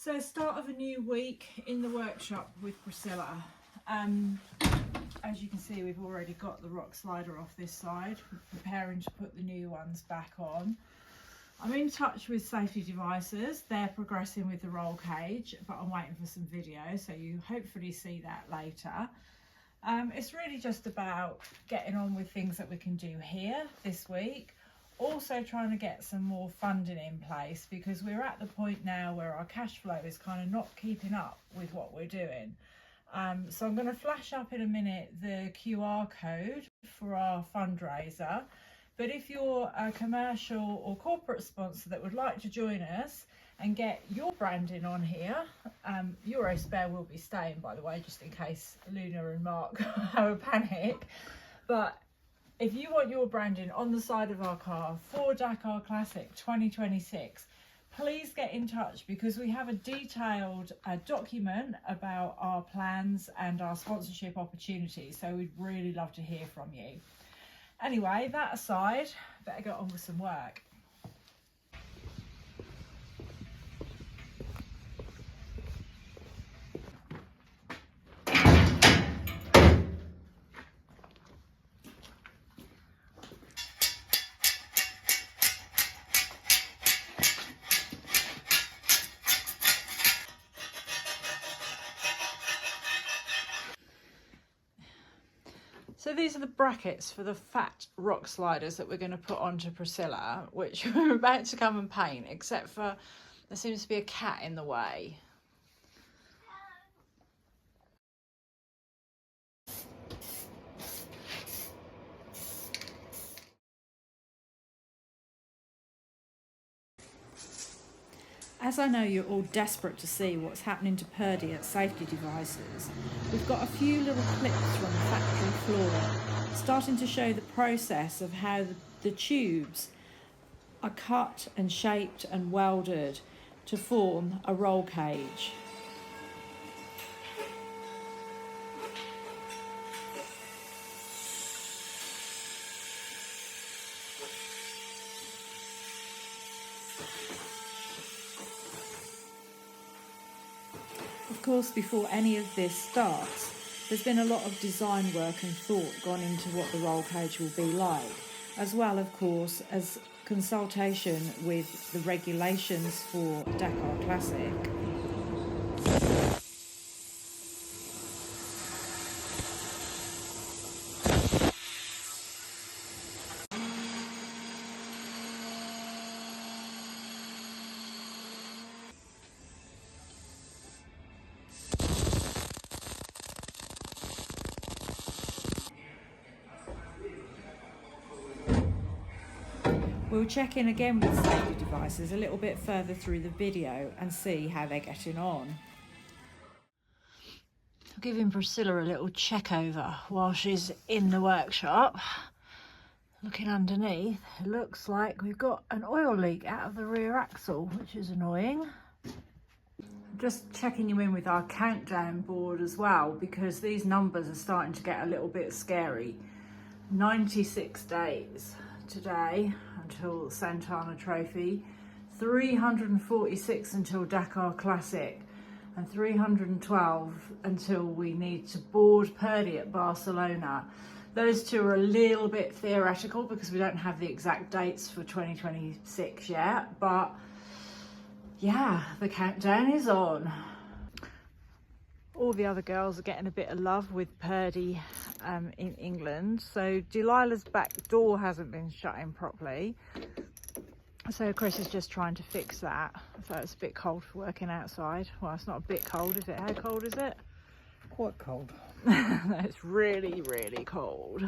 So start of a new week in the workshop with Priscilla. As you can see, we've already got the rock slider off this side. We're preparing to put the new ones back on. I'm in touch with Safety Devices. They're progressing with the roll cage, but I'm waiting for some video, so you hopefully see that later. It's really just about getting on with things that we can do here this week. Also trying to get some more funding in place, because we're at the point now where our cash flow is kind of not keeping up with what we're doing. So I'm going to flash up in a minute the QR code for our fundraiser. But if you're a commercial or corporate sponsor that would like to join us and get your branding on here, eurospare will be staying, by the way, just in case Luna and Mark have a panic. But if you want your branding on the side of our car for Dakar Classic 2026, please get in touch, because we have a detailed document about our plans and our sponsorship opportunities. So we'd really love to hear from you. Anyway, that aside, better get on with some work. So these are the brackets for the fat rock sliders that we're going to put onto Priscilla, which we're about to come and paint, except for there seems to be a cat in the way. As I know you're all desperate to see what's happening to Purdey at Safety Devices, we've got a few little clips from the factory floor starting to show the process of how the tubes are cut and shaped and welded to form a roll cage. Of course, before any of this starts, there's been a lot of design work and thought gone into what the roll cage will be like, as well, of course, as consultation with the regulations for Dakar Classic. We'll check in again with Safety Devices a little bit further through the video and see how they're getting on. I'm giving Priscilla a little check over while she's in the workshop. Looking underneath, it looks like we've got an oil leak out of the rear axle, which is annoying. Just checking you in with our countdown board as well, because these numbers are starting to get a little bit scary. 96 days today until Santana Trophy, 346 until Dakar Classic, and 312 until we need to board Purdey at Barcelona. Those two are a little bit theoretical because we don't have the exact dates for 2026 yet, but yeah, the countdown is on. All the other girls are getting a bit of love with Purdey in England. So Delilah's back door hasn't been shutting properly. So Chris is just trying to fix that. So it's a bit cold for working outside. Well, it's not a bit cold, is it? How cold is it? Quite cold. It's really, really cold.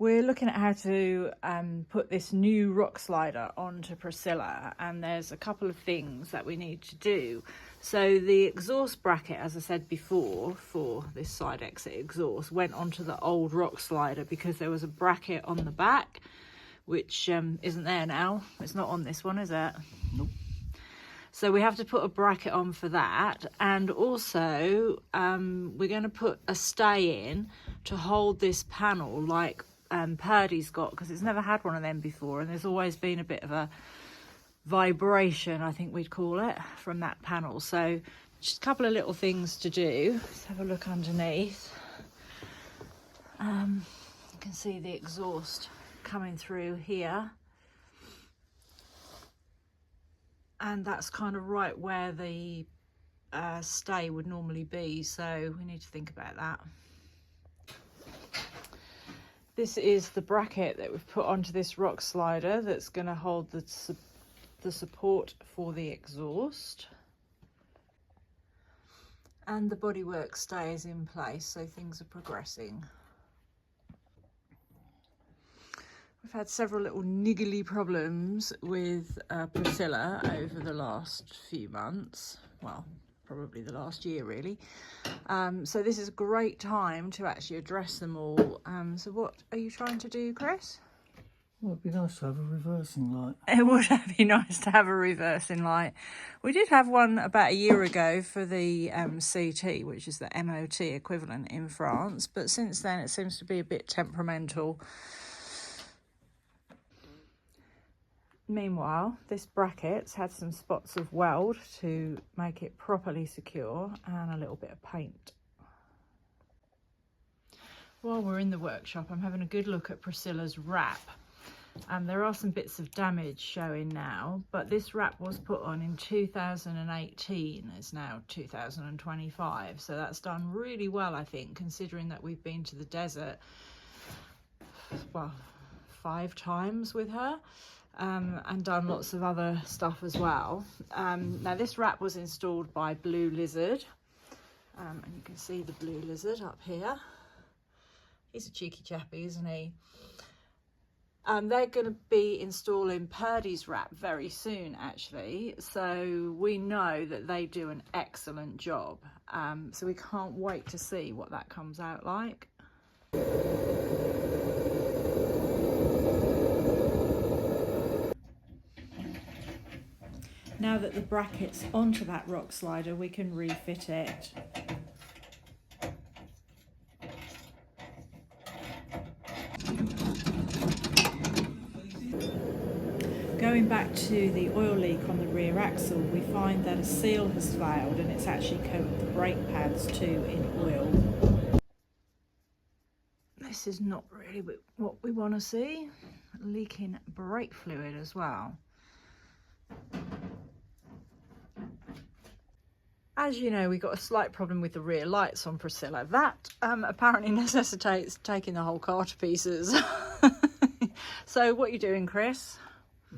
We're looking at how to put this new rock slider onto Priscilla, and there's a couple of things that we need to do. So the exhaust bracket, as I said before, for this side exit exhaust went onto the old rock slider because there was a bracket on the back which isn't there now. It's not on this one, is it? Nope. So we have to put a bracket on for that, and also we're going to put a stay in to hold this panel like Purdey's got, because it's never had one of them before, and there's always been a bit of a vibration, I think we'd call it, from that panel. So just a couple of little things to do. Let's have a look underneath. You can see the exhaust coming through here, and that's kind of right where the stay would normally be, so we need to think about that. This is the bracket that we've put onto this rock slider that's going to hold the support for the exhaust, and the bodywork stays in place, so things are progressing. We've had several little niggly problems with Priscilla over the last few months, well, probably the last year really. So this is a great time to actually address them all. So what are you trying to do, Chris? Well, it'd be nice to have a reversing light. It would be nice to have a reversing light. We did have one about a year ago for the CT, which is the MOT equivalent in France, but since then it seems to be a bit temperamental. Meanwhile, this bracket's had some spots of weld to make it properly secure, and a little bit of paint. While we're in the workshop, I'm having a good look at Priscilla's wrap. There are some bits of damage showing now, but this wrap was put on in 2018. It's now 2025, so that's done really well, I think, considering that we've been to the desert, well, 5 times with her. And done lots of other stuff as well. Now this wrap was installed by Blue Lizard, and you can see the Blue Lizard up here. He's a cheeky chappy, isn't he? They're going to be installing Purdey's wrap very soon, actually, so we know that they do an excellent job. So we can't wait to see what that comes out like. Now that the bracket's onto that rock slider, we can refit it. Going back to the oil leak on the rear axle, we find that a seal has failed, and it's actually coated the brake pads too in oil. This is not really what we want to see. Leaking brake fluid as well. As you know, we got a slight problem with the rear lights on Priscilla. That apparently necessitates taking the whole car to pieces. So what are you doing, Chris?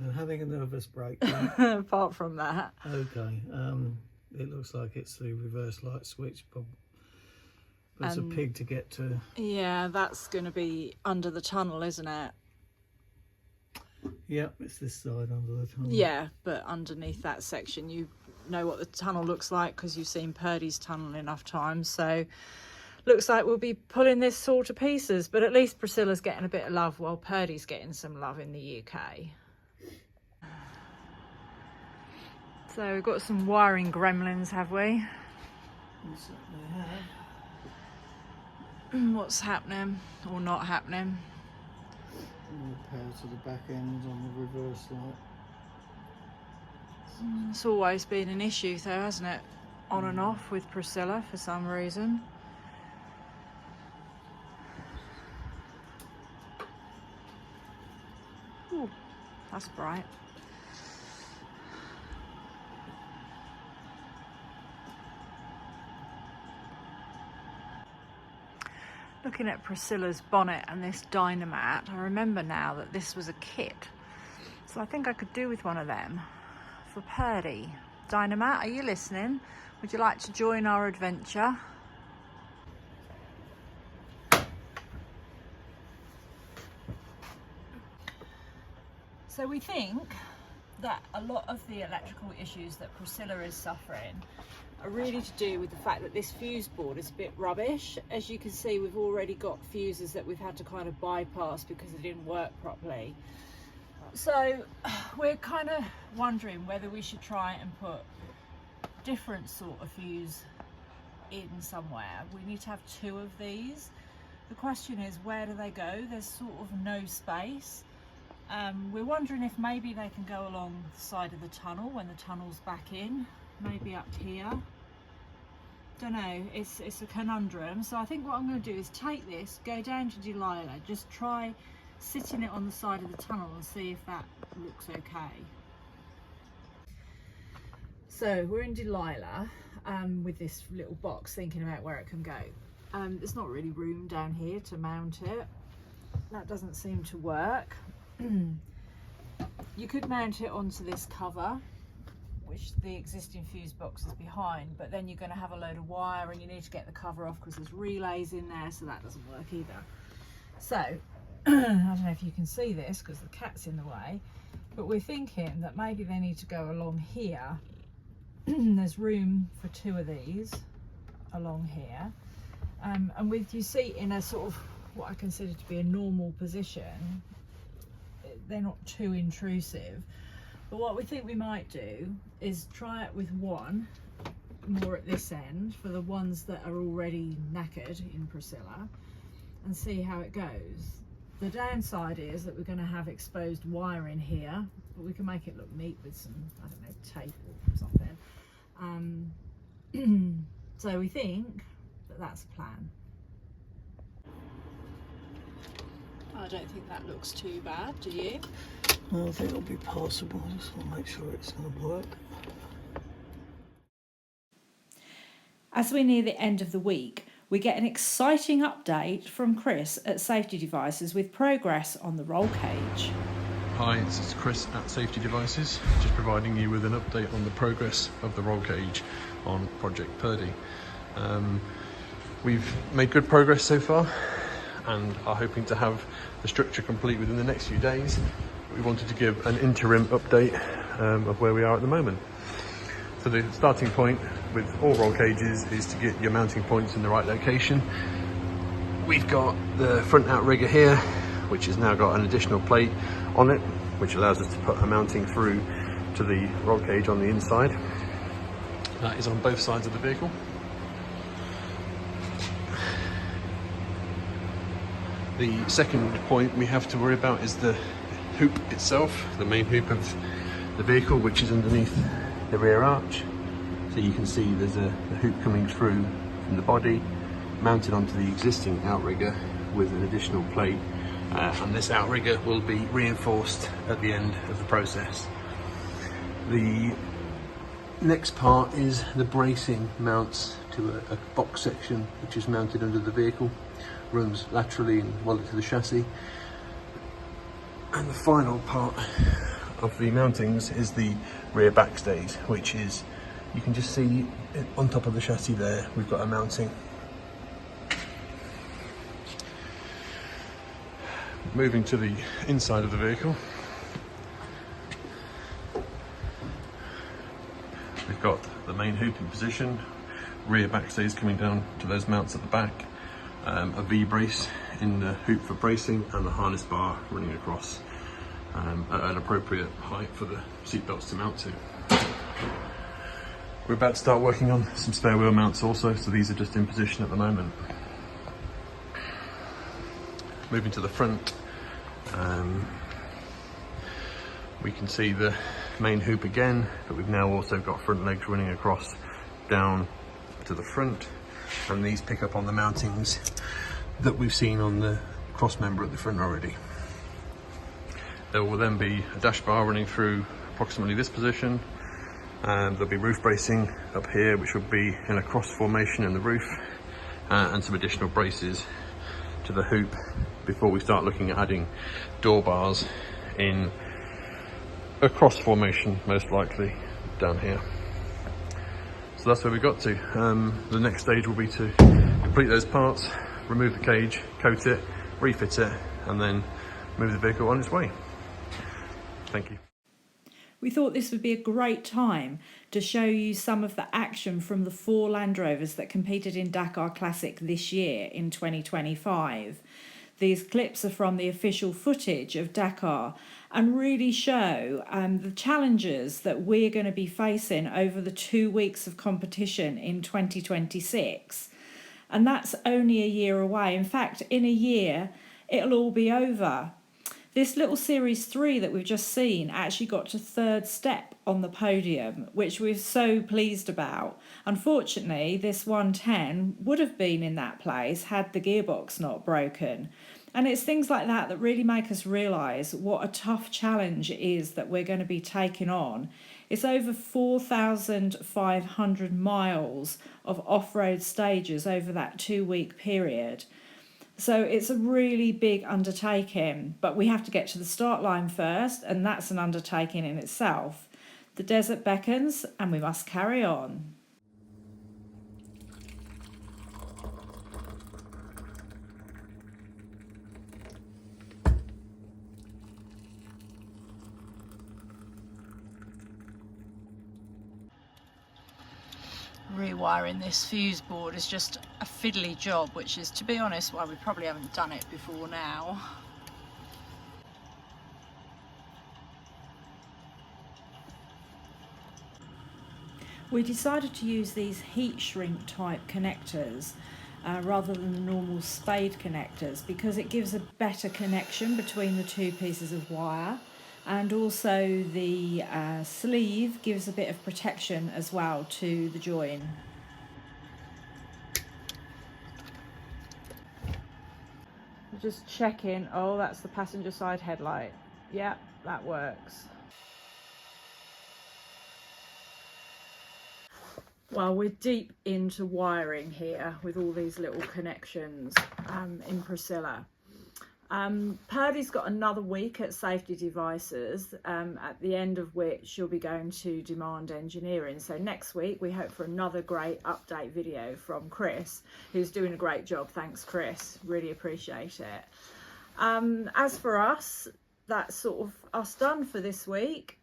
I'm having a nervous breakdown. Apart from that. Okay, it looks like it's the reverse light switch, but it's a pig to get to. Yeah, that's going to be under the tunnel, isn't it? Yep, it's this side under the tunnel. Yeah, but underneath that section, you know what the tunnel looks like because you've seen Purdey's tunnel enough times. So looks like we'll be pulling this all to pieces, but at least Priscilla's getting a bit of love while Purdey's getting some love in the UK. So we've got some wiring gremlins, have we? We certainly have. What's happening or not happening? Power to the back end on the reverse light. It's always been an issue though, hasn't it? On and off with Priscilla for some reason. Ooh, that's bright. Looking at Priscilla's bonnet and this Dynamat, I remember now that this was a kit. So I think I could do with one of them for Purdey. Dynamat, are you listening? Would you like to join our adventure? So we think that a lot of the electrical issues that Priscilla is suffering are really to do with the fact that this fuse board is a bit rubbish. As you can see, we've already got fuses that we've had to kind of bypass because it didn't work properly. So we're kind of wondering whether we should try and put different sort of fuse in somewhere. We need to have 2 of these. The question is, where do they go? There's sort of no space. We're wondering if maybe they can go along the side of the tunnel when the tunnel's back in, maybe up here. Don't know, it's a conundrum. So I think what I'm going to do is take this, go down to Delilah, just try sitting it on the side of the tunnel and see if that looks okay. So we're in Delilah with this little box, thinking about where it can go. There's not really room down here to mount it. That doesn't seem to work. You could mount it onto this cover, which the existing fuse box is behind, but then you're going to have a load of wire and you need to get the cover off because there's relays in there, so that doesn't work either. So I don't know if you can see this because the cat's in the way, but we're thinking that maybe they need to go along here. There's room for 2 of these along here, and with you see in a sort of what I consider to be a normal position, they're not too intrusive. But what we think we might do is try it with 1 more at this end for the ones that are already knackered in Priscilla, and see how it goes. The downside is that we're going to have exposed wire in here, but we can make it look neat with some, I don't know, tape or something. So we think that that's a plan. I don't think that looks too bad, do you? No, I think it'll be passable. I just want to make sure it's going to work. As we near the end of the week, we get an exciting update from Chris at Safety Devices with progress on the roll cage. Hi, this is Chris at Safety Devices, just providing you with an update on the progress of the roll cage on Project Purdey. We've made good progress so far and are hoping to have the structure complete within the next few days. We wanted to give an interim update of where we are at the moment. So the starting point with all roll cages is to get your mounting points in the right location. We've got the front outrigger here, which has now got an additional plate on it, which allows us to put a mounting through to the roll cage on the inside. That is on both sides of the vehicle. The second point we have to worry about is the hoop itself, the main hoop of the vehicle, which is underneath the rear arch. So you can see there's a hoop coming through from the body, mounted onto the existing outrigger with an additional plate, and this outrigger will be reinforced at the end of the process. The next part is the bracing mounts to a box section which is mounted under the vehicle, runs laterally and welded to the chassis. And the final part of the mountings is the rear backstays, which is, you can just see on top of the chassis there, we've got a mounting. Moving to the inside of the vehicle, we've got the main hoop in position, rear backstays coming down to those mounts at the back, a V-brace in the hoop for bracing, and the harness bar running across at an appropriate height for the seat belts to mount to. We're about to start working on some spare wheel mounts also, so these are just in position at the moment. Moving to the front, we can see the main hoop again, but we've now also got front legs running across down to the front, and these pick up on the mountings that we've seen on the cross member at the front already. There will then be a dash bar running through approximately this position, and there'll be roof bracing up here, which will be in a cross formation in the roof, and some additional braces to the hoop before we start looking at adding door bars in a cross formation, most likely down here. So that's where we got to. The next stage will be to complete those parts, remove the cage, coat it, refit it, and then move the vehicle on its way. Thank you. We thought this would be a great time to show you some of the action from the 4 Land Rovers that competed in Dakar Classic this year in 2025. These clips are from the official footage of Dakar and really show the challenges that we're going to be facing over the 2 weeks of competition in 2026. And that's only a year away. In fact, in a year, it'll all be over. This little Series 3 that we've just seen actually got to 3rd step on the podium, which we're so pleased about. Unfortunately, this 110 would have been in that place had the gearbox not broken. And it's things like that that really make us realise what a tough challenge it is that we're going to be taking on. It's over 4,500 miles of off-road stages over that 2-week period. So it's a really big undertaking, but we have to get to the start line first, and that's an undertaking in itself. The desert beckons, and we must carry on. Rewiring this fuse board is just a fiddly job, which is, to be honest, why we probably haven't done it before now. We decided to use these heat shrink type connectors rather than the normal spade connectors because it gives a better connection between the 2 pieces of wire, and also the sleeve gives a bit of protection as well to the join. Just checking. Oh, that's the passenger side headlight. Yeah, that works. Well, we're deep into wiring here with all these little connections in Priscilla. Purdey's got another week at safety devices, at the end of which she'll be going to demand engineering. So next week we hope for another great update video from Chris, who's doing a great job. Thanks, Chris. Really appreciate it. As for us, that's sort of us done for this week.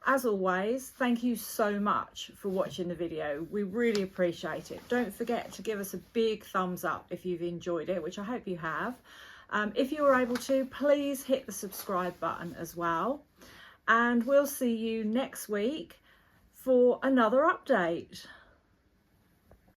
As always, thank you so much for watching the video. We really appreciate it. Don't forget to give us a big thumbs up if you've enjoyed it, which I hope you have. If you were able to, please hit the subscribe button as well. And we'll see you next week for another update.